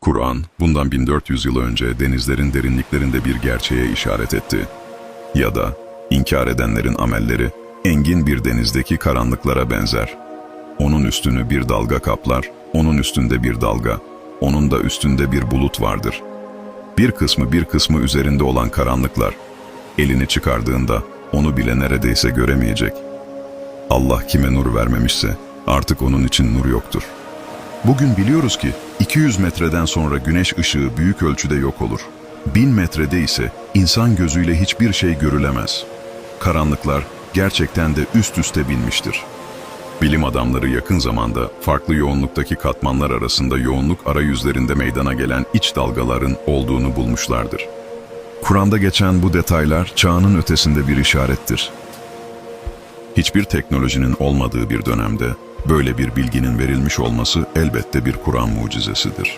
Kur'an, bundan 1400 yıl önce denizlerin derinliklerinde bir gerçeğe işaret etti. Ya da, inkar edenlerin amelleri, engin bir denizdeki karanlıklara benzer. Onun üstünü bir dalga kaplar, onun üstünde bir dalga, onun da üstünde bir bulut vardır. Bir kısmı üzerinde olan karanlıklar, elini çıkardığında onu bile neredeyse göremeyecek. Allah kime nur vermemişse, artık onun için nur yoktur. Bugün biliyoruz ki 200 metreden sonra güneş ışığı büyük ölçüde yok olur. 1000 metrede ise insan gözüyle hiçbir şey görülemez. Karanlıklar gerçekten de üst üste binmiştir. Bilim adamları yakın zamanda farklı yoğunluktaki katmanlar arasında yoğunluk arayüzlerinde meydana gelen iç dalgaların olduğunu bulmuşlardır. Kur'an'da geçen bu detaylar çağının ötesinde bir işarettir. Hiçbir teknolojinin olmadığı bir dönemde böyle bir bilginin verilmiş olması elbette bir Kur'an mucizesidir.